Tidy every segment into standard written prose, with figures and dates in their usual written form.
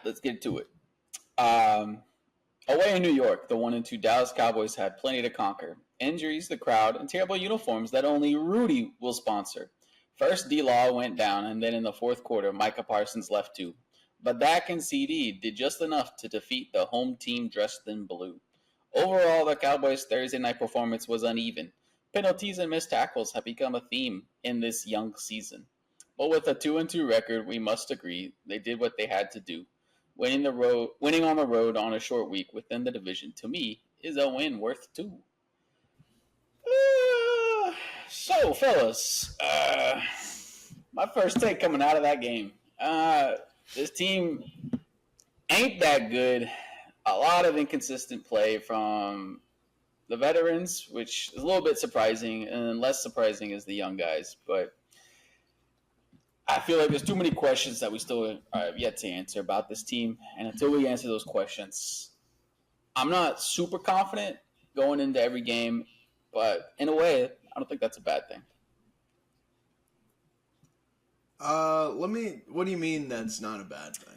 let's get to it. Um, Away in New York, the 1-2 Dallas Cowboys had plenty to conquer. Injuries, the crowd, and terrible uniforms that only Rudy will sponsor. First, D-Law went down, and then in the fourth quarter, Micah Parsons left too. But Dak and CD did just enough to defeat the home team dressed in blue. Overall, the Cowboys' Thursday night performance was uneven. Penalties and missed tackles have become a theme in this young season. But with a 2-2 record, we must agree they did what they had to do. Winning on the road on a short week within the division, to me, is a win worth two. So, fellas, my first take coming out of that game. This team ain't that good. A lot of inconsistent play from the veterans, which is a little bit surprising, and less surprising is the young guys. But I feel like there's too many questions that we still have yet to answer about this team. And until we answer those questions, I'm not super confident going into every game. But in a way, I don't think that's a bad thing. What do you mean that's not a bad thing?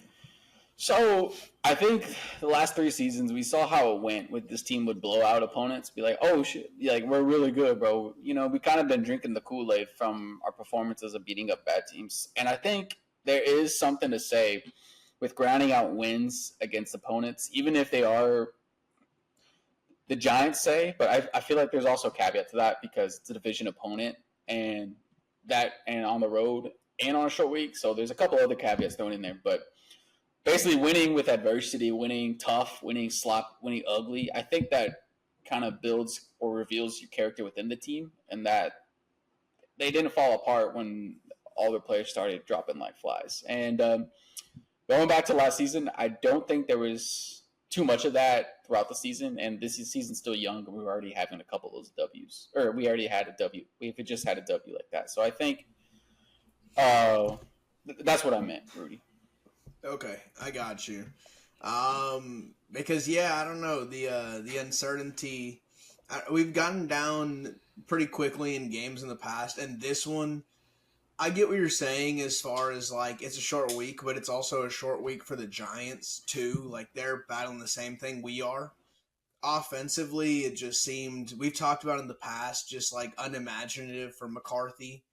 So I think the last 3 seasons, we saw how it went with this team would blow out opponents, be like, oh, shit, like, we're really good, bro. You know, we kind of been drinking the Kool-Aid from our performances of beating up bad teams. And I think there is something to say with grinding out wins against opponents, even if they are the Giants say, but I feel like there's also a caveat to that because it's a division opponent and on the road and on a short week. So there's a couple other caveats thrown in there, but basically winning with adversity, winning tough, winning slop, winning ugly, I think that kind of builds or reveals your character within the team and that they didn't fall apart when all their players started dropping like flies. And going back to last season, I don't think there was too much of that throughout the season, and this season's still young, and we're already having a couple of those W's. Or we already had a W. We've just had a W like that. So I think that's what I meant, Rudy. Okay, I got you. Because I don't know, the uncertainty. We've gotten down pretty quickly in games in the past, and this one, I get what you're saying as far as like it's a short week, but it's also a short week for the Giants too. Like they're battling the same thing we are. Offensively, it just seemed we've talked about in the past, just like unimaginative for McCarthy.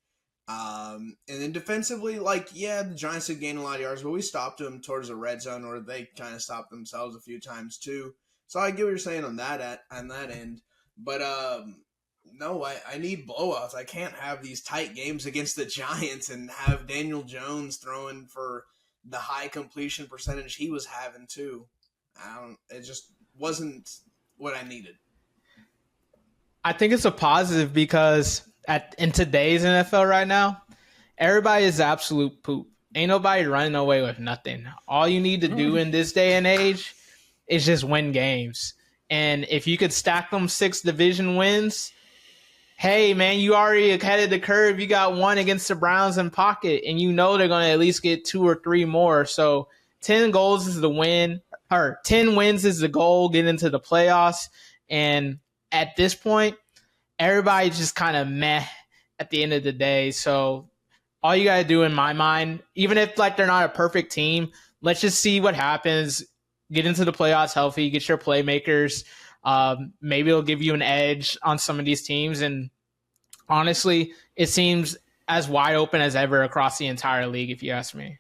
And then defensively, the Giants did gain a lot of yards, but we stopped them towards the red zone, or they kind of stopped themselves a few times too. So I get what you're saying on that end, but no, I need blowouts. I can't have these tight games against the Giants and have Daniel Jones throwing for the high completion percentage he was having too. It just wasn't what I needed. I think it's a positive because in today's NFL right now, everybody is absolute poop. Ain't nobody running away with nothing. All you need to do in this day and age is just win games. And if you could stack them 6 division wins, hey, man, you already ahead of the curve. You got 1 against the Browns in pocket, and you know they're going to at least get 2 or 3 more. So 10 goals is the win, or 10 wins is the goal, get into the playoffs. And at this point, everybody's just kind of meh at the end of the day. So all you got to do in my mind, even if they're not a perfect team, let's just see what happens. Get into the playoffs healthy, get your playmakers. Maybe it'll give you an edge on some of these teams. And honestly, it seems as wide open as ever across the entire league, if you ask me.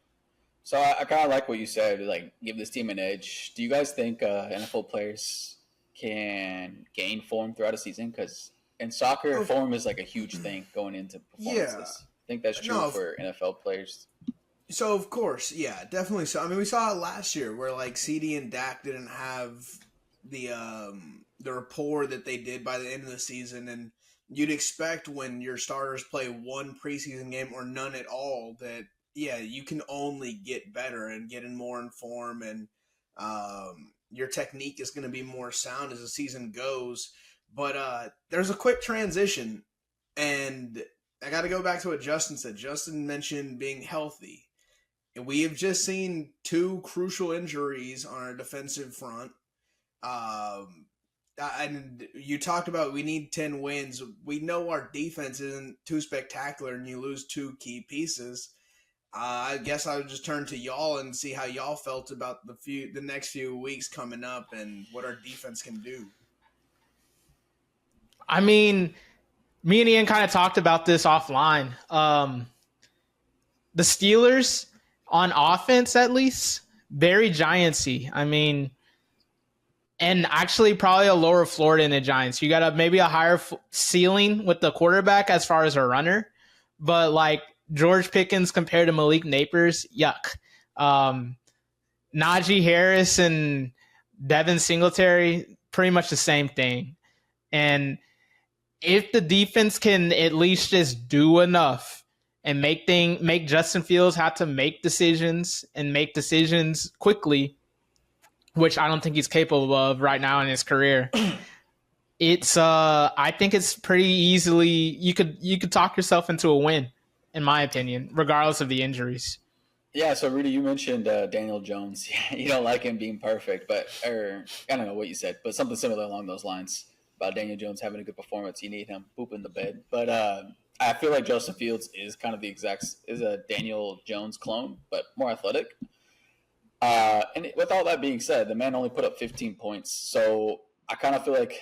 So I kind of like what you said, like give this team an edge. Do you guys think NFL players can gain form throughout a season? Because in soccer, form is like a huge thing going into performances. Yeah. I think that's true for NFL players. So, of course, yeah, definitely. So, I mean, we saw it last year where, CD and Dak didn't have the rapport that they did by the end of the season. And you'd expect when your starters play 1 preseason game or none at all that, you can only get better and get in more in form. And your technique is going to be more sound as the season goes. But there's a quick transition. And I got to go back to what Justin said. Justin mentioned being healthy. We have just seen 2 crucial injuries on our defensive front. And you talked about we need 10 wins. We know our defense isn't too spectacular and you lose 2 key pieces. I guess I would just turn to y'all and see how y'all felt about the next few weeks coming up and what our defense can do. I mean, me and Ian kind of talked about this offline. The Steelers on offense, at least, very Giantsy. I mean, and actually probably a lower floor than the Giants. You got maybe a higher ceiling with the quarterback as far as a runner, but like George Pickens compared to Malik Nabers, yuck. Najee Harris and Devin Singletary, pretty much the same thing. And if the defense can at least just do enough and make Justin Fields have to make decisions and make decisions quickly, which I don't think he's capable of right now in his career. It's I think it's pretty easily you could talk yourself into a win, in my opinion, regardless of the injuries. Yeah, so Rudy, you mentioned Daniel Jones. You don't like him being perfect, or I don't know what you said, but something similar along those lines about Daniel Jones having a good performance. You need him pooping the bed, but I feel like Justin Fields is kind of is a Daniel Jones clone, but more athletic. And with all that being said, the man only put up 15 points, so I kind of feel like,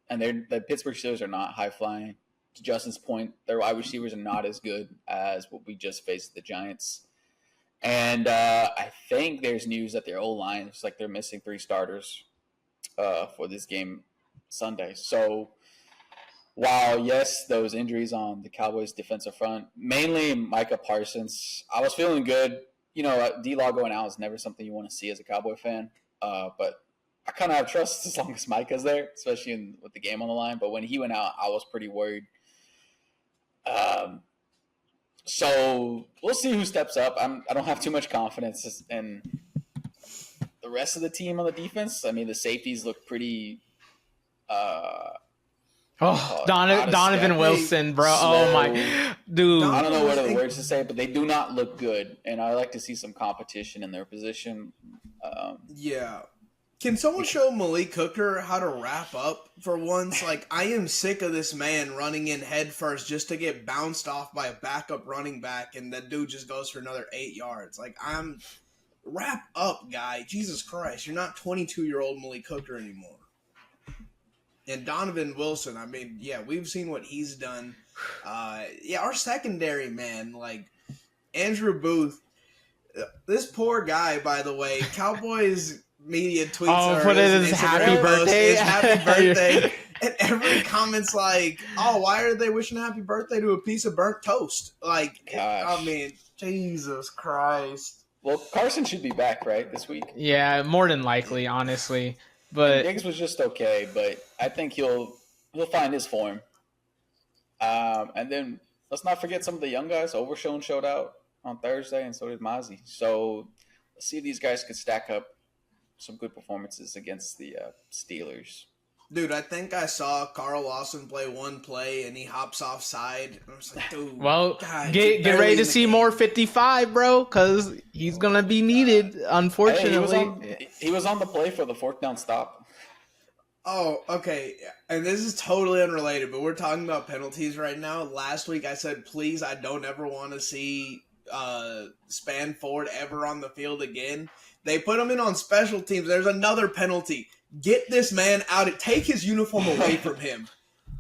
and the Pittsburgh Steelers are not high flying. To Justin's point, their wide receivers are not as good as what we just faced the Giants. And I think there's news that their O-line is like they're missing 3 starters for this game Sunday. So while, yes, those injuries on the Cowboys defensive front, mainly Micah Parsons, I was feeling good. You know, D-Law going out is never something you want to see as a Cowboy fan. But I kind of have trust as long as Micah's there, especially with the game on the line. But when he went out, I was pretty worried. So we'll see who steps up. I don't have too much confidence in the rest of the team on the defense. I mean, the safeties look pretty. Donovan Wilson, bro. Slow. Oh my, dude. I don't know what are the words to say, but they do not look good, and I like to see some competition in their position. Yeah. Can someone show Malik Hooker how to wrap up for once? Like, I am sick of this man running in head first just to get bounced off by a backup running back, and that dude just goes for another 8 yards. Like, wrap up, guy. Jesus Christ. You're not 22-year-old Malik Hooker anymore. And Donovan Wilson, I mean, yeah, we've seen what he's done. Our secondary, man, like, Andrew Booth. This poor guy, by the way, Cowboys media tweets his happy birthday. His happy birthday. And every comment's like, oh, why are they wishing happy birthday to a piece of burnt toast? Like, gosh. I mean, Jesus Christ. Well, Carson should be back, right, this week? Yeah, more than likely, honestly. But Diggs was just okay, but I think he'll find his form. And then let's not forget some of the young guys. Overshown showed out on Thursday, and so did Mozzie. So let's see if these guys could stack up some good performances against the Steelers. Dude, I think I saw Carl Lawson play one play, and he hops offside. I was like, dude. Well, God, get ready to see more 55, bro, because he's going to be needed, unfortunately. Hey, he was on the play for the 4th down stop. Oh, okay. And this is totally unrelated, but we're talking about penalties right now. Last week I said, please, I don't ever want to see Span Ford ever on the field again. They put him in on special teams. There's another penalty. Get this man out. Take his uniform away from him.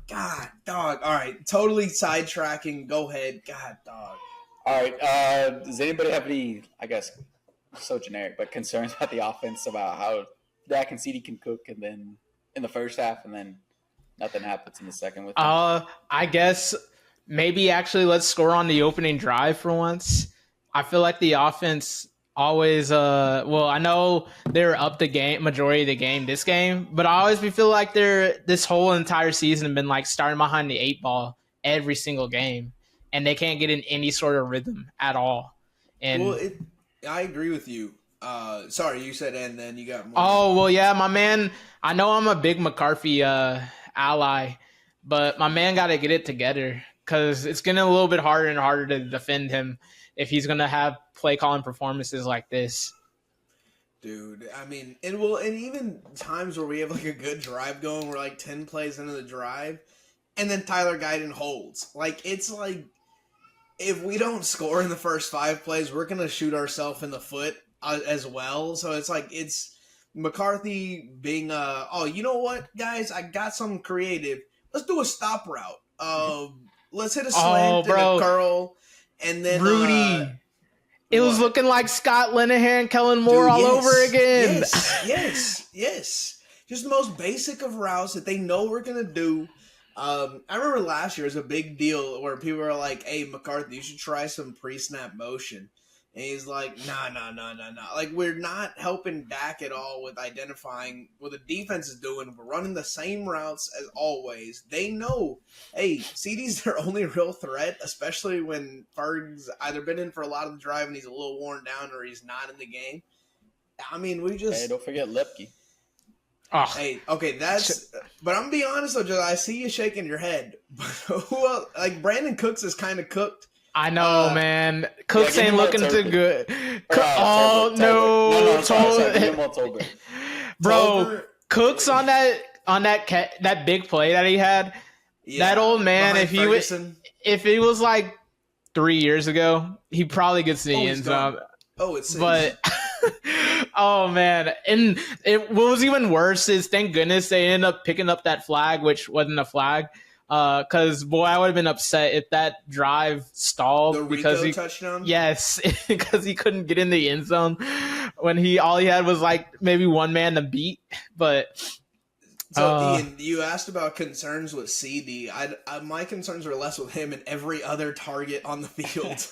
God, dog. All right. Totally sidetracking. Go ahead. God, dog. All right. Does anybody have any, I guess, so generic, but concerns about the offense, about how Dak and CD can cook, and then in the first half, and then nothing happens in the second with them? I guess maybe actually let's score on the opening drive for once. I feel like the offense always I know they're up the game majority of the game this game, but I always feel like they're this whole entire season have been like starting behind the 8 ball every single game, and they can't get in any sort of rhythm at all. And I agree with you. Sorry, you said and then you got more. Oh, well, yeah, my man, I know I'm a big McCarthy ally, but my man got to get it together because it's getting a little bit harder and harder to defend him if he's going to have play calling performances like this. Dude, I mean, and even times where we have like a good drive going, we're like 10 plays into the drive, and then Tyler Guyton holds. Like, it's if we don't score in the first 5 plays, we're gonna shoot ourselves in the foot as well. So it's like it's McCarthy being oh, you know what, guys, I got something creative. Let's do a stop route. Let's hit a slant and a curl, and then Rudy. It was looking like Scott Linehan and Kellen Moore all over again. Yes. Just the most basic of routes that they know we're going to do. I remember last year was a big deal where people were like, hey, McCarthy, you should try some pre-snap motion. And he's like, nah. Like, we're not helping Dak at all with identifying what the defense is doing. We're running the same routes as always. They know, hey, CD's their only real threat, especially when Ferg's either been in for a lot of the drive and he's a little worn down or he's not in the game. I mean, we just... Hey, don't forget Lepke. Oh. Hey, okay, that's... But I'm going to be honest, though, Joe, I see you shaking your head. But who else? Like, Brandon Cooks is kind of cooked. I know, man. Cooks ain't looking too good. No. Bro, Cooks on that big play that he had. Yeah, that old man, if he was like 3 years ago, he probably gets in the end zone. Oh, it's but oh man, and what was even worse is thank goodness they ended up picking up that flag, which wasn't a flag. Because boy, I would have been upset if that drive stalled because he touchdown. Yes, because he couldn't get in the end zone when all he had was like maybe one man to beat. But so Ian, you asked about concerns with CD. My concerns are less with him and every other target on the field.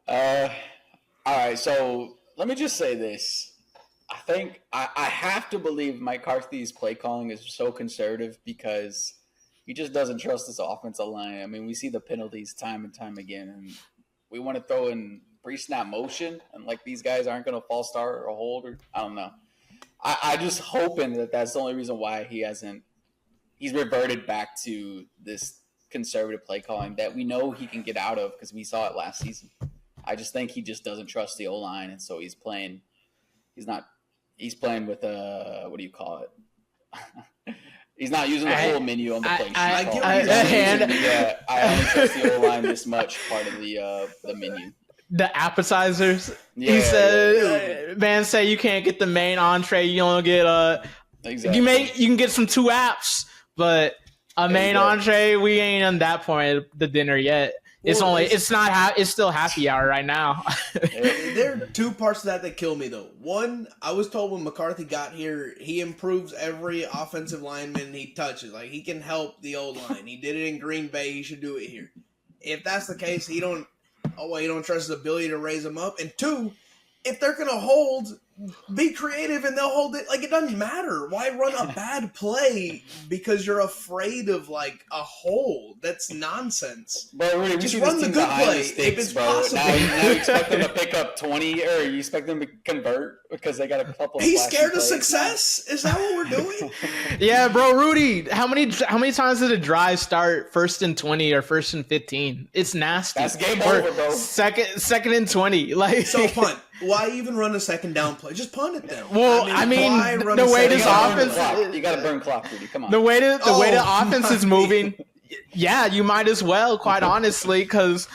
All right, so let me just say this. I think I have to believe Mike McCarthy's play calling is so conservative because he just doesn't trust this offensive line. I mean, we see the penalties time and time again, and we want to throw in pre-snap motion, and like these guys aren't going to false start or hold, or I don't know. I just hoping that that's the only reason why he's reverted back to this conservative play calling that we know he can get out of because we saw it last season. I just think he just doesn't trust the O-line, and so he's playing with what do you call it? He's not using the whole menu on the play sheet. I only trust the O-line this much part of the menu. The appetizers. Yeah, he said, man, say you can't get the main entree. You only get exactly. You can get some 2 apps, but a main entree. We ain't on that point of the dinner yet. It's still happy hour right now. There are 2 parts of that kill me, though. One, I was told when McCarthy got here, he improves every offensive lineman he touches. Like, he can help the O-line. He did it in Green Bay. He should do it here. If that's the case, he don't trust his ability to raise them up. And 2, if they're going to hold, be creative and they'll hold it. Like, it doesn't matter. Why run a bad play because you're afraid of, like, a hold? That's nonsense. Bro, really, just run the good play if it's possible. Now you expect them to pick up 20, or you expect them to convert because they got a couple. He's scared of success? Is that what we're doing? Yeah, bro, Rudy. How many times did a drive start 1st and 20 or 1st and 15? It's nasty. That's game over, bro. Second and 20. Like, so punt. Why even run a second down play? Just punt it then. Well, I mean the way this offense, you got to burn clock, Rudy. Come on. The way the offense is moving, yeah, you might as well. Quite honestly, because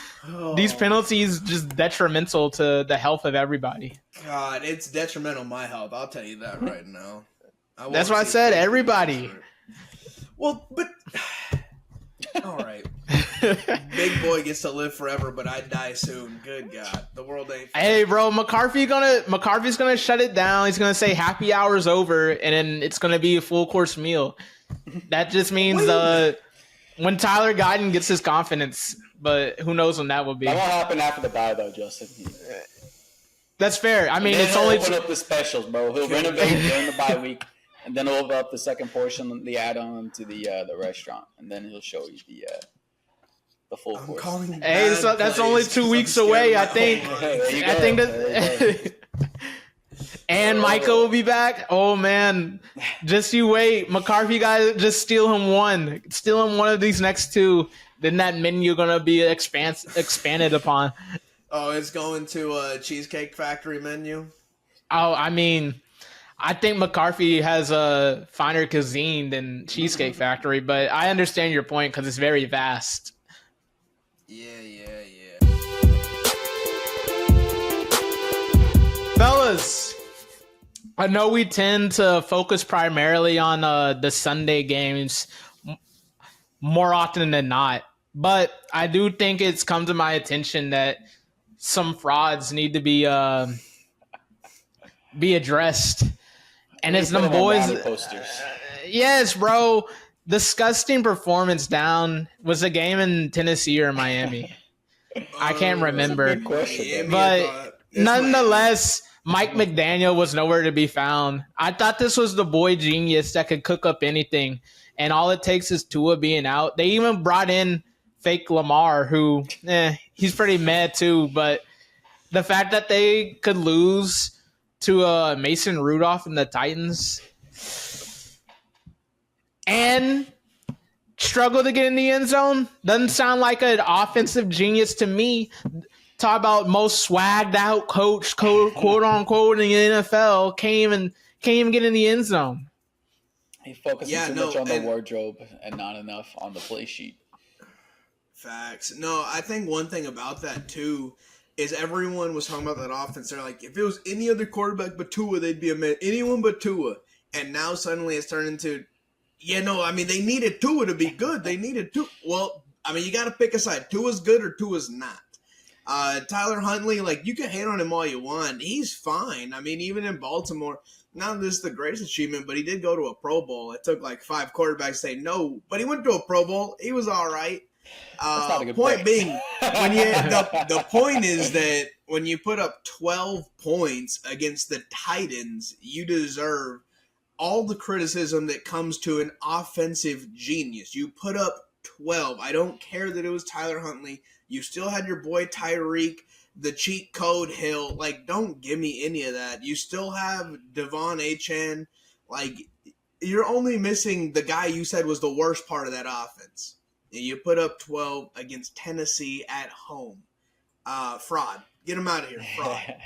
these penalties just detrimental to the health of everybody. God, it's detrimental to my health. I'll tell you that right now. That's why I said everybody. Well, but all right. Big boy gets to live forever, but I die soon. Good God, the world ain't fair. Hey, bro, McCarthy's gonna shut it down. He's gonna say happy hour's over, and then it's gonna be a full course meal. That just means when Tyler Guyton gets his confidence, but who knows when that will be. That won't happen after the bye, though, Justin. That's fair. I mean, it's he'll only open up the specials, bro. He'll renovate during the bye week, and then he'll open up the second portion, the add-on to the restaurant, and then he'll show you the full course. Hey, so that's only 2 weeks away, I think. I think that. And Micah will be back. Oh man, just you wait. McCarthy guys, just steal him one of these next 2. Then that menu gonna be expanded upon. Oh, it's going to a Cheesecake Factory menu. Oh, I mean, I think McCarthy has a finer cuisine than Cheesecake Factory, but I understand your point because it's very vast. Yeah. Fellas, I know we tend to focus primarily on the Sunday games more often than not, but I do think it's come to my attention that some frauds need to be addressed. And it's them boys. Posters. Yes, bro. Disgusting performance down. Was a game in Tennessee or Miami? I can't remember. Good question, But nonetheless, Mike McDaniel was nowhere to be found. I thought this was the boy genius that could cook up anything. And all it takes is Tua being out. They even brought in fake Lamar, who, he's pretty mad too. But the fact that they could lose to Mason Rudolph and the Titans and struggle to get in the end zone doesn't sound like an offensive genius to me. Talk about most swagged out coach, quote unquote, in the NFL, can't even get in the end zone. He focuses too much on the wardrobe and not enough on the play sheet. Facts. No, I think one thing about that too is everyone was talking about that offense. They're like, if it was any other quarterback but Tua, they'd be anyone but Tua. And now suddenly it's turned into, they needed Tua to be good. They needed Tua. Well, you got to pick a side. Tua's good or Tua's not. Tyler Huntley, you can hate on him all you want. He's fine. Even in Baltimore, not this is the greatest achievement, but he did go to a Pro Bowl. It took 5 quarterbacks to say no, but he went to a Pro Bowl. He was all right. Point being, the point is that when you put up 12 points against the Titans, you deserve all the criticism that comes to an offensive genius. You put up 12. I don't care that it was Tyler Huntley. You still had your boy Tyreek, the cheat code Hill. Don't give me any of that. You still have Devon Achane. You're only missing the guy you said was the worst part of that offense. You put up 12 against Tennessee at home. Fraud. Get him out of here. Fraud.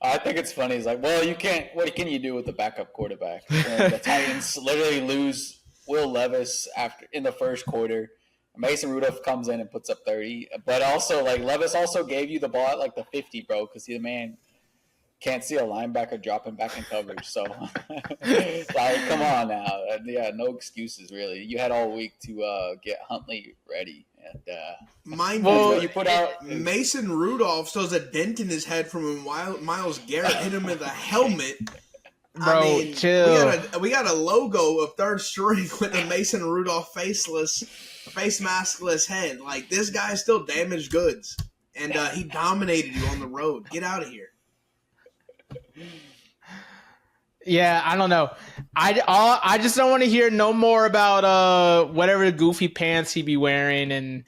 I think it's funny. It's you can't. What can you do with the backup quarterback? The Titans literally lose Will Levis in the first quarter. Mason Rudolph comes in and puts up 30. But also, Levis also gave you the ball at the 50, bro, because the man can't see a linebacker dropping back in coverage. So, come on now. Yeah, no excuses, really. You had all week to get Huntley ready. And you put out Mason Rudolph still has a dent in his head from when Myles Garrett hit him in the helmet. Bro, chill. We got a logo of third string with a Mason Rudolph face maskless head. This guy is still damaged goods, and he dominated you on the road. Get out of here. Yeah, I don't know. I just don't want to hear no more about whatever goofy pants he be wearing and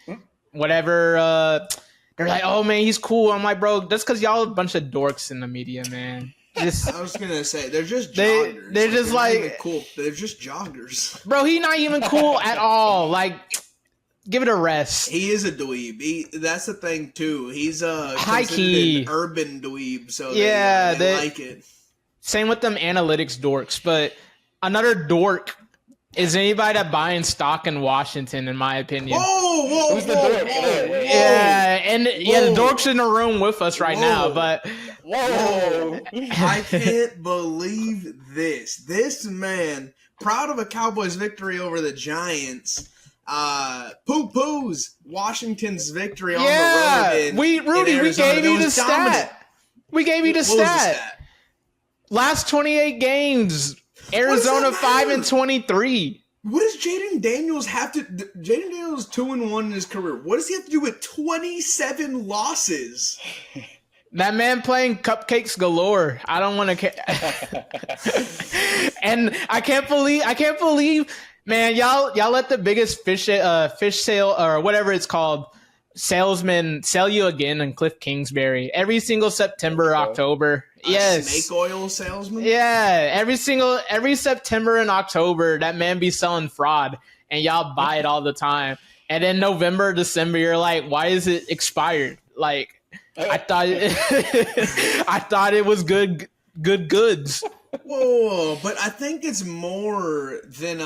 whatever. They're like, oh man, he's cool. I'm like, bro, that's because y'all a bunch of dorks in the media, man. I was gonna say they're just joggers. They're just not even cool. They're just joggers, bro. He's not even cool at all. Give it a rest. He is a dweeb. That's the thing too. He's high key an urban dweeb. So yeah, they like it. Same with them analytics dorks, but another dork is anybody that buying stock in Washington, in my opinion. Whoa, who's the dork? Yeah, and the dork's in the room with us right now, but whoa, I can't believe this. This man, proud of a Cowboys victory over the Giants, poo-poos Washington's victory on the road. We gave you the stat. We gave you the stat. Last 28 games, Arizona 5-23. What does Jaden Daniels have to? Jaden Daniels 2-1 in his career. What does he have to do with 27 losses? That man playing cupcakes galore. I don't want to. And I can't believe, man, y'all let the biggest fish sale or whatever it's called salesman sell you again in Cliff Kingsbury every single September, October. Yes. Snake oil salesman? Yeah. Every September and October, that man be selling fraud and y'all buy it all the time. And then November, December, you're like, why is it expired? I thought it was good goods. Whoa, but I think it's more than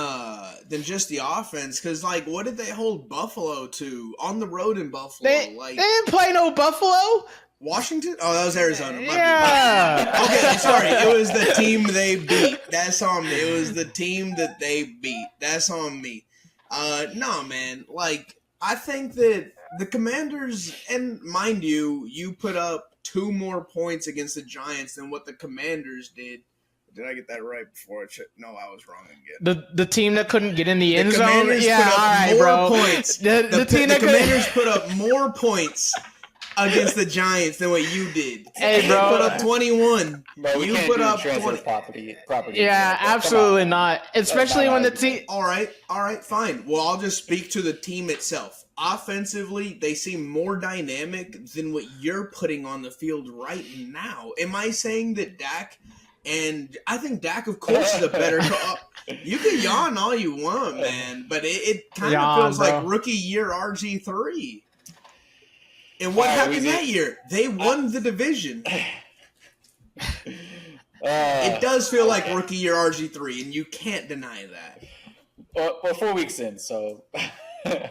just the offense. Because like, what did they hold Buffalo to on the road in Buffalo? They didn't play no Buffalo. Washington? Oh, that was Arizona. Yeah. Okay, sorry. It was the team they beat. That's on me. It was the team that they beat. That's on me. No, man. Like, I think that the Commanders, and mind you, you put up 2 more points against the Giants than what the Commanders did. Did I get that right before? No, I was wrong again. The team that couldn't get in the end zone. Commanders Yeah, put up all right, more bro. points. The team that Commanders put up more points against the Giants than what you did. Hey, bro. They put up 21. Bro, we You can't put do up transfer 20. property. Yeah, absolutely not. Especially when the team. All right, fine. Well, I'll just speak to the team itself. Offensively, they seem more dynamic than what you're putting on the field right now. Am I saying that Dak? And I think Dak, of course, is a better. You can yawn all you want, man, but it kind of feels like rookie year RG3. And what happened that year? They won the division. It does feel like rookie year RG3, and you can't deny that. We're 4 weeks in, so I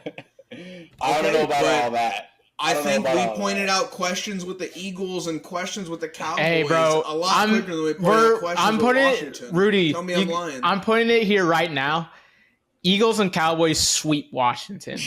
don't know about all that. I think we pointed out questions with the Eagles and questions with the Cowboys Hey, bro, a lot quicker than we pointed out questions with Washington. Rudy, tell me I'm lying. I'm putting it here right now. Eagles and Cowboys sweep Washington.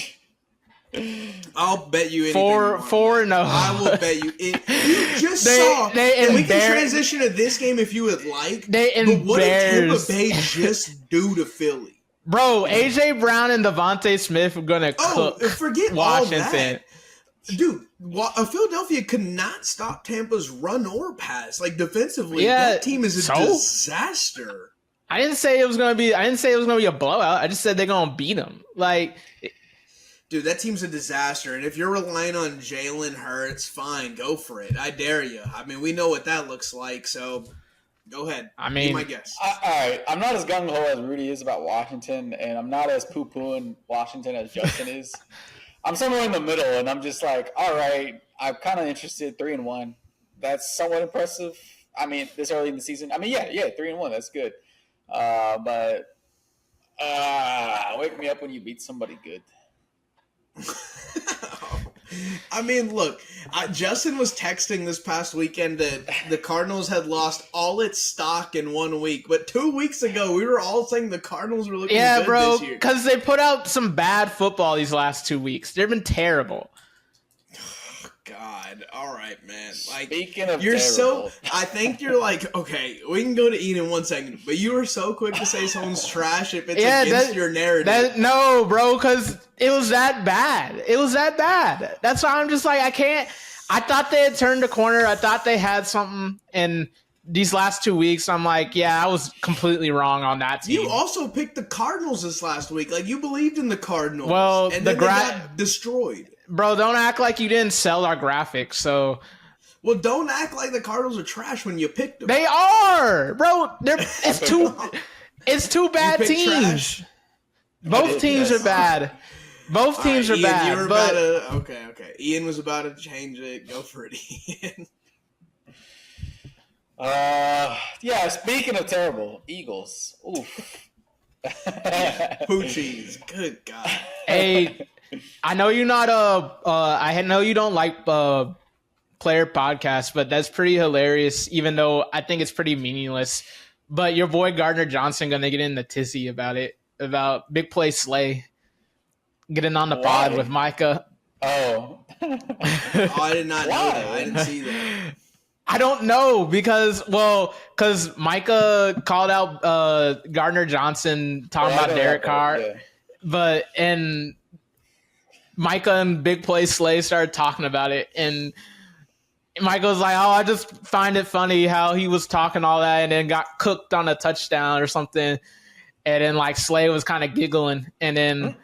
I'll bet you anything. 4-0. I will bet you. You just saw. And we can transition to this game if you would like. But what did Tampa Bay just do to Philly? Bro, AJ Brown and Devontae Smith are gonna cook forget Washington. All that. Dude, Philadelphia could not stop Tampa's run or pass. Like defensively, that team is a disaster. I didn't say it was gonna be a blowout. I just said they're gonna beat them. Like, dude, that team's a disaster. And if you're relying on Jalen Hurts, fine, go for it. I dare you. I mean, we know what that looks like. So go ahead. I mean, be my guess. All right, I'm not as gung ho as Rudy is about Washington, and I'm not as poo pooing Washington as Justin is. I'm somewhere in the middle, and I'm just like, all right, I'm kind of interested. 3-1, that's somewhat impressive. I mean, this early in the season. I mean, yeah, 3-1, that's good. But wake me up when you beat somebody good. I mean, look, Justin was texting this past weekend that the Cardinals had lost all its stock in 1 week. But 2 weeks ago, we were all saying the Cardinals were looking good this year. Because they put out some bad football these last 2 weeks. They've been terrible. God, all right, man. Like, speaking of you're terrible. I think you're like, okay, we can go to Ian in 1 second, but you are so quick to say someone's trash if it's against your narrative. No, bro, because it was that bad. That's why I'm just like, I can't. I thought they had turned a corner. I thought they had something, and these last 2 weeks, I'm like, yeah, I was completely wrong on that team. You also picked the Cardinals this last week. Like, you believed in the Cardinals. Well, and then they got destroyed. Bro, don't act like you didn't sell our graphics, so... Well, don't act like the Cardinals are trash when you picked them. They are! Bro, it's two bad teams. Trash? Both teams are bad. Both teams are Ian, bad. You were about to, okay. Ian was about to change it. Go for it, Ian. Yeah, speaking of terrible, Eagles. Oof. Poochies. Good God. Hey, I know you're not I know you don't like player podcasts, but that's pretty hilarious, even though I think it's pretty meaningless. But your boy Gardner Johnson gonna get in the tizzy about it, about Big Play Slay getting on the pod with Micah. Oh. I did not know that. I didn't see that. I don't know because Micah called out Gardner Johnson talking about Derek Carr, and Micah and Big Play Slay started talking about it, and Micah was like, "Oh, I just find it funny how he was talking all that and then got cooked on a touchdown or something," and then like Slay was kind of giggling, and then.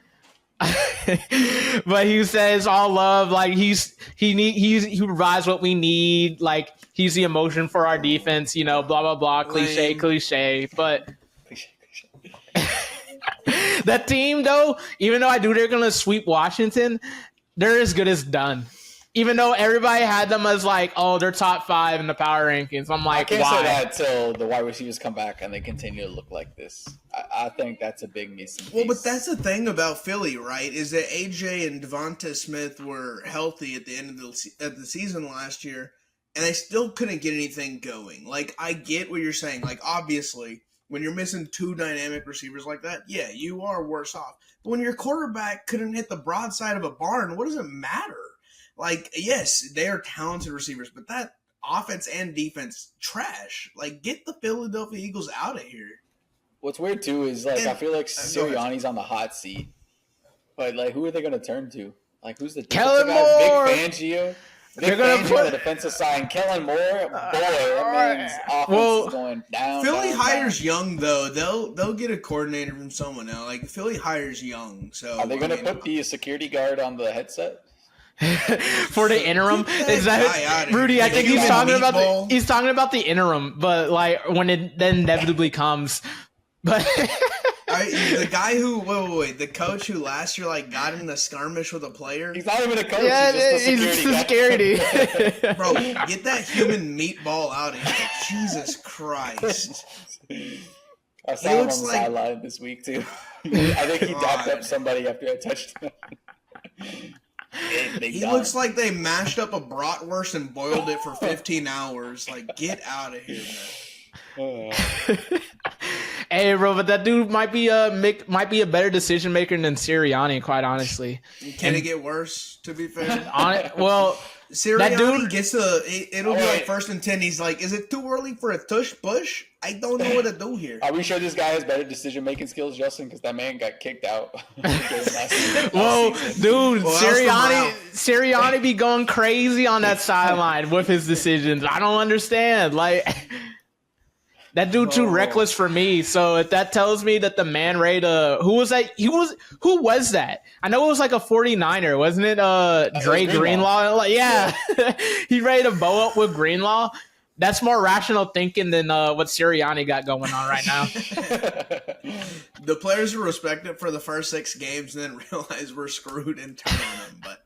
But he says all love, like he provides what we need, like he's the emotion for our defense, you know, blah blah blah, cliche. But that team though, even though they're gonna sweep Washington, they're as good as done. Even though everybody had them as like, oh, they're top 5 in the power rankings. I'm I like, can't why? say that until the wide receivers come back and they continue to look like this. I think that's a big missing piece. Well, but that's the thing about Philly, right? Is that AJ and Devonta Smith were healthy at the end of the season last year, and they still couldn't get anything going. Like, I get what you're saying. Like, obviously, when you're missing 2 dynamic receivers like that, yeah, you are worse off. But when your quarterback couldn't hit the broadside of a barn, what does it matter? Like, yes, they are talented receivers, but that offense and defense, trash. Like, get the Philadelphia Eagles out of here. What's weird, too, is, like, I feel like Sirianni's on the hot seat. But, like, who are they going to turn to? Like, who's the Kellen guy? Moore! Vic Fangio? Vic Fangio on the defensive side. Kellen Moore? Boy, that man's offense is going down. Philly down, hires down. young, though. They'll get a coordinator from someone else. Like, Philly hires young. So Are they going to put the security guard on the headset? For the interim, is that Rudy? I think he's talking about the interim, but like when it then inevitably comes. But the guy who wait, the coach who last year like got in a skirmish with a player. He's not even a coach. Yeah, he's just the security. Bro, get that human meatball out of here! Jesus Christ! I saw him on the sideline this week too. I think he dapped up somebody after a touchdown. He looks like they mashed up a bratwurst and boiled it for 15 hours. Like, get out of here, man. Hey, bro, but that dude might be a better decision maker than Sirianni, quite honestly. Can it get worse? To be fair, Sirianni gets it'll be like 1st and 10. He's like, is it too early for a tush push? I don't know what to do here. Are we sure this guy has better decision making skills, Justin? Because that man got kicked out. Whoa, dude, Sirianni be going crazy on that sideline with his decisions. I don't understand. Like, that dude too reckless for me. So if that tells me that the man ready to who was that? Who was that? I know it was like a 49er, wasn't it? Dre Greenlaw. Like, yeah. He ready to bow up with Greenlaw. That's more rational thinking than what Sirianni got going on right now. The players will respect it for the first 6 games and then realize we're screwed and turn on them. But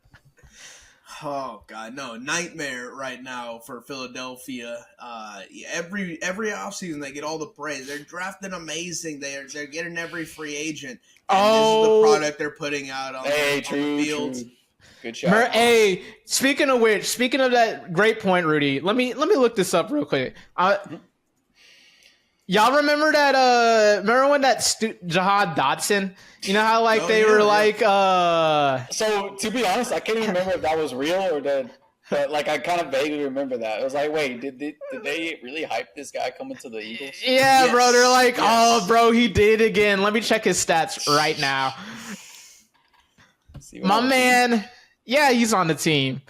oh god, no, nightmare right now for Philadelphia. Every offseason they get all the praise. They're drafting amazing. They're getting every free agent. And this is the product they're putting out on the field. True. Good shot. Hey, speaking of that great point, Rudy. Let me look this up real quick. Y'all remember that? Remember when that Jahad Dotson? You know how like So to be honest, I can't even remember if that was real or but like I kind of vaguely remember that. It was like, wait, did they really hype this guy coming to the Eagles? Yeah, yes. Bro. They're like, oh, bro, he did it again. Let me check his stats right now. My man. Yeah, he's on the team.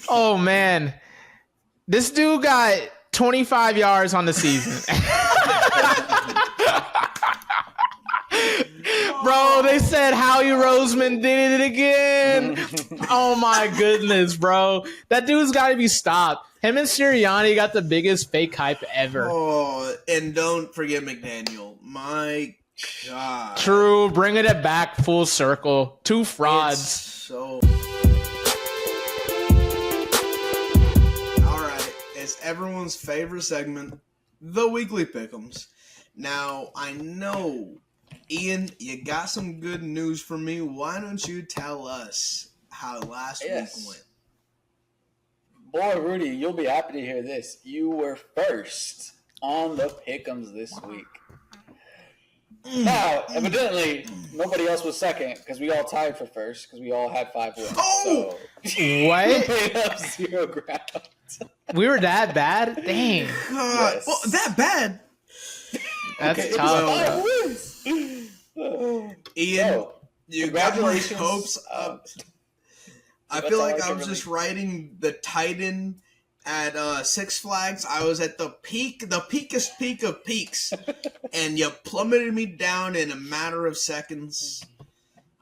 Oh, man. This dude got 25 yards on the season. Bro, they said Howie Roseman did it again. Oh, my goodness, bro. That dude's got to be stopped. Him and Sirianni got the biggest fake hype ever. Oh, and don't forget McDaniel. My God. True. Bringing it back full circle. 2 frauds. So... It's everyone's favorite segment, the Weekly Pick'ems. Now, I know, Ian, you got some good news for me. Why don't you tell us how last week went? Boy, Rudy, you'll be happy to hear this. You were first on the Pick'ems this week. Now, evidently, nobody else was second because we all tied for first because we all had 5 wins. Oh! So, what? We made up 0 ground. We were that bad? Dang. God. Yes. Well, that bad? That's tough. Ian, you got my hopes up. I feel like I was just riding the Titan at Six Flags. I was at the peakest peak of peaks, and you plummeted me down in a matter of seconds.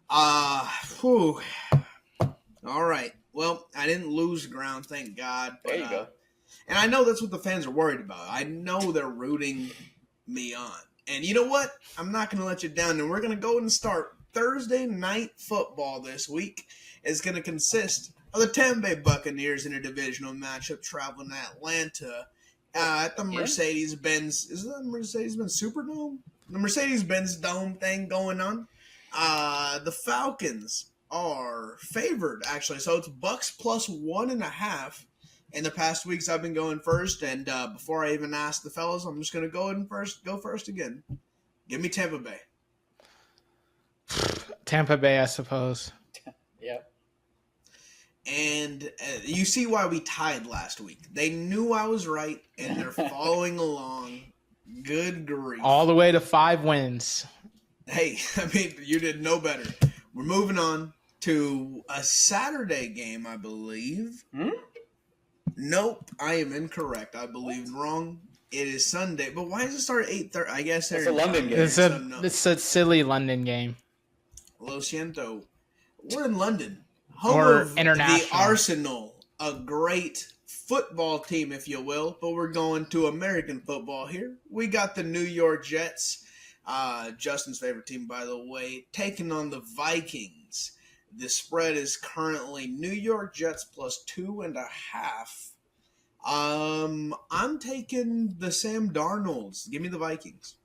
All right. Well, I didn't lose ground, thank God. But, there you go. And I know that's what the fans are worried about. I know they're rooting me on. And you know what? I'm not going to let you down. And we're going to go and start Thursday night football this week. It's going to consist are the Tampa Bay Buccaneers in a divisional matchup traveling to Atlanta at the Mercedes-Benz. Is it the Mercedes-Benz Superdome? The Mercedes-Benz Dome thing going on. The Falcons are favored, actually. So it's Bucks plus 1.5. In the past weeks, I've been going first. And before I even ask the fellas, I'm just going to go first again. Give me Tampa Bay. Tampa Bay, I suppose. Yep. And you see why we tied last week. They knew I was right, and they're following along. Good grief. All the way to 5 wins. Hey, I mean, you did no better. We're moving on to a Saturday game, I believe. Nope, I am incorrect. I believed wrong. It is Sunday. But why does it start at 8:30? I guess it's a London game. It's a silly London game. Lo siento. We're in London. Home Or of international. the Arsenal. A great football team, if you will. But we're going to American football here. We got the New York Jets. Justin's favorite team, by the way, taking on the Vikings. The spread is currently New York Jets plus 2.5. I'm taking the Sam Darnolds. Give me the Vikings.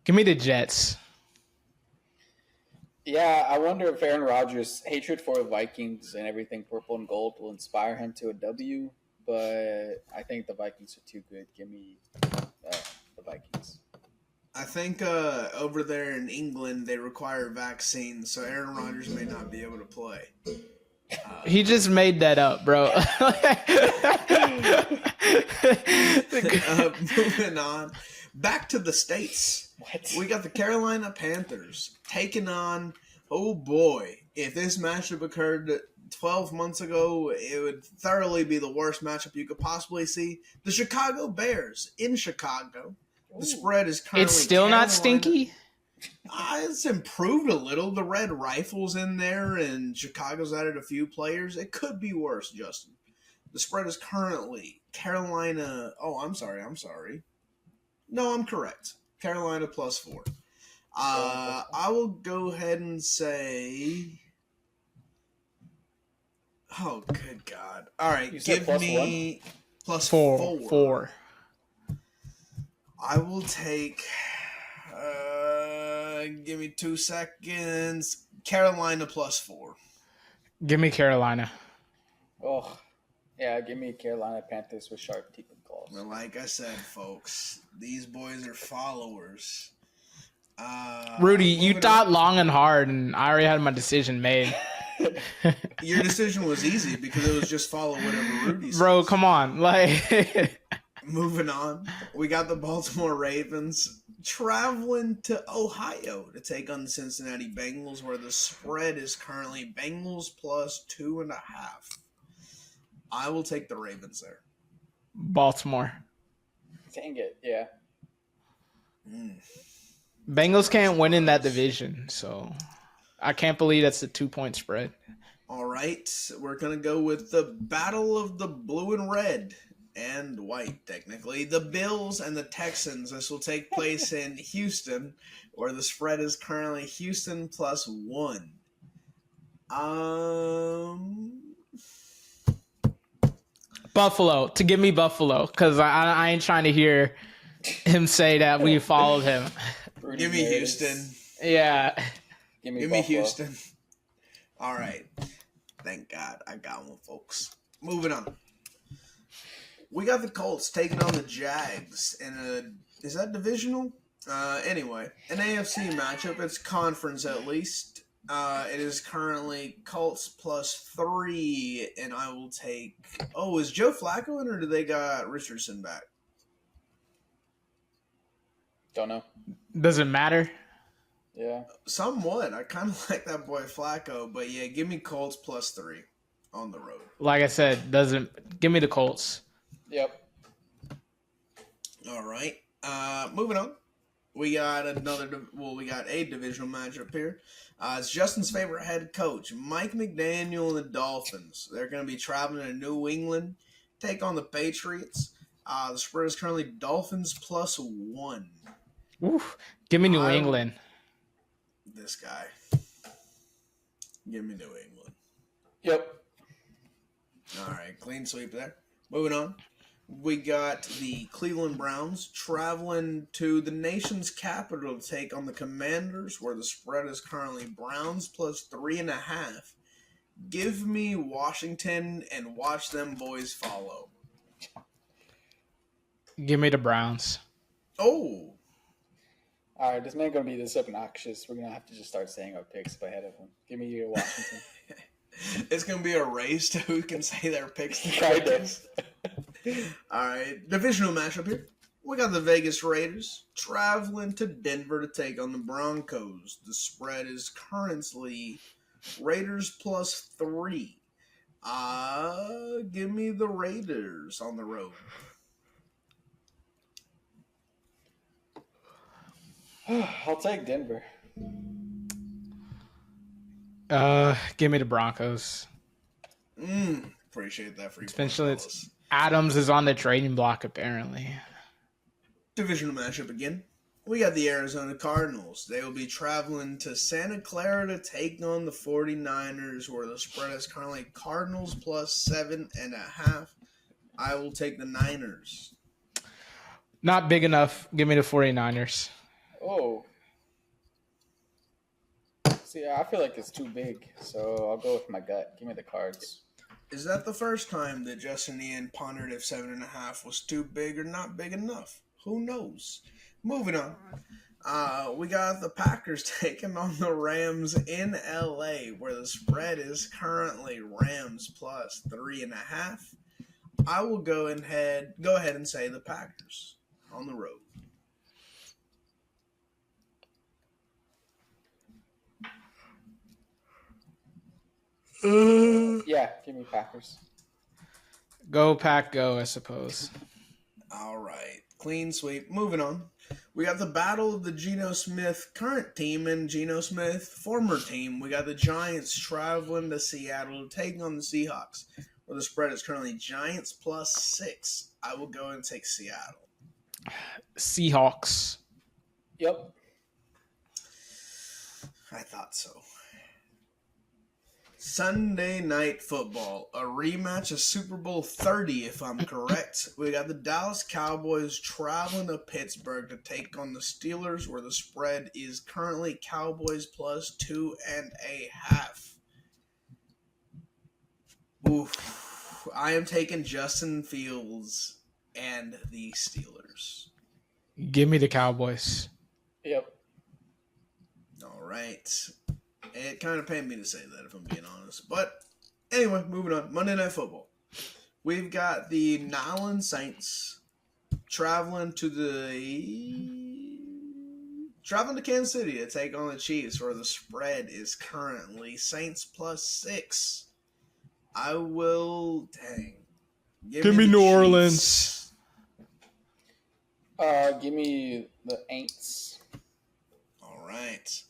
Give me the Jets. Yeah, I wonder if Aaron Rodgers' hatred for the Vikings and everything purple and gold will inspire him to a W. But I think the Vikings are too good. Give me the Vikings. I think over there in England they require vaccines, so Aaron Rodgers may not be able to play. He just made that up, bro. Moving on. Back to the States. What? We got the Carolina Panthers taking on, oh boy, if this matchup occurred 12 months ago, it would thoroughly be the worst matchup you could possibly see. The Chicago Bears in Chicago. The spread is currently It's still Carolina. not stinky? It's improved a little. The Red Rifle's in there, and Chicago's added a few players. It could be worse, Justin. The spread is currently Carolina. Oh, I'm sorry. No, I'm correct. Carolina plus 4. I will go ahead and say. Oh, good God! All right, give me plus 4. I will take. Give me 2 seconds. Carolina plus 4. Give me Carolina. Oh, yeah, give me Carolina Panthers with sharp teeth and claws. Well, like I said, folks, these boys are followers. Rudy, you thought long and hard, and I already had my decision made. Your decision was easy because it was just follow whatever Rudy says. Bro, come on. Moving on, we got the Baltimore Ravens traveling to Ohio to take on the Cincinnati Bengals, where the spread is currently Bengals plus 2.5. I will take the Ravens there. Baltimore. Dang it, yeah. Bengals can't win in that division, so I can't believe that's a 2-point spread. All right, we're going to go with the battle of the blue and red and white, technically. The Bills and the Texans. This will take place in Houston, where the spread is currently Houston plus 1. Buffalo. To give me Buffalo, because I ain't trying to hear him say that we followed him. Give me Houston. Yeah. Give me Houston. All right. Thank God I got one, folks. Moving on. We got the Colts taking on the Jags in a... Is that divisional? Anyway, an AFC matchup. It's conference at least. It is currently Colts plus 3, and I will take... Oh, is Joe Flacco in, or do they got Richardson back? Don't know. Does it matter? Yeah. Somewhat. I kind of like that boy Flacco, but yeah, give me Colts plus 3 on the road. Like I said, give me the Colts. Yep. All right. Moving on. We got a divisional matchup here. It's Justin's favorite head coach, Mike McDaniel and the Dolphins. They're going to be traveling to New England, take on the Patriots. The spread is currently Dolphins plus 1. Oof. Give me New England. This guy. Give me New England. Yep. All right, clean sweep there. Moving on. We got the Cleveland Browns traveling to the nation's capital to take on the Commanders, where the spread is currently Browns plus 3.5. Give me Washington and watch them boys follow. Give me the Browns. Oh, All right, this man gonna be this obnoxious. We're gonna have to just start saying our picks ahead of him. Give me your Washington. it's going to be a race to who can say their picks. Kind of. All right, divisional matchup here. We got the Vegas Raiders traveling to Denver to take on the Broncos. The spread is currently Raiders plus 3. Give me the Raiders on the road. I'll take Denver. Give me the Broncos. Appreciate that for you. Especially Adams is on the trading block apparently. Divisional matchup again. We got the Arizona Cardinals. They will be traveling to Santa Clara to take on the 49ers, where the spread is currently Cardinals plus 7.5. I will take the Niners. Not big enough. Give me the 49ers. Oh. See, I feel like it's too big, so I'll go with my gut. Give me the Cards. Is that the first time that Justin Ian pondered if 7.5 was too big or not big enough? Who knows? Moving on. We got the Packers taking on the Rams in LA, where the spread is currently Rams plus 3.5. I will go ahead and say the Packers on the road. Yeah, give me Packers. Go Pack, go, I suppose. All right. Clean sweep. Moving on. We got the battle of the Geno Smith current team and Geno Smith former team. We got the Giants traveling to Seattle to take on the Seahawks, where the spread is currently Giants plus 6. I will go and take Seattle. Seahawks. Yep. I thought so. Sunday Night Football, a rematch of Super Bowl 30, if I'm correct. We got the Dallas Cowboys traveling to Pittsburgh to take on the Steelers, where the spread is currently Cowboys plus 2.5. Oof. I am taking Justin Fields and the Steelers. Give me the Cowboys. Yep. All right. It kind of pained me to say that, if I'm being honest. But anyway, moving on. Monday Night Football. We've got the New Orleans Saints traveling to Kansas City to take on the Chiefs, where the spread is currently Saints plus 6. I will give me New the Orleans. Give me the Aints. All right.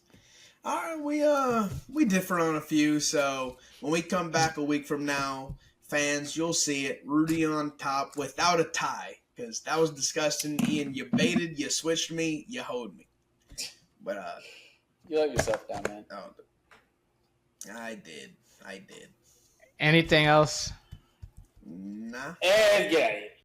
All right, we differ on a few, so when we come back a week from now, fans, you'll see it. Rudy on top without a tie, because that was disgusting. Ian, you baited, you switched me, you hoed me. But you let yourself down, man. Oh, I did. Anything else? Nah. And get out of here.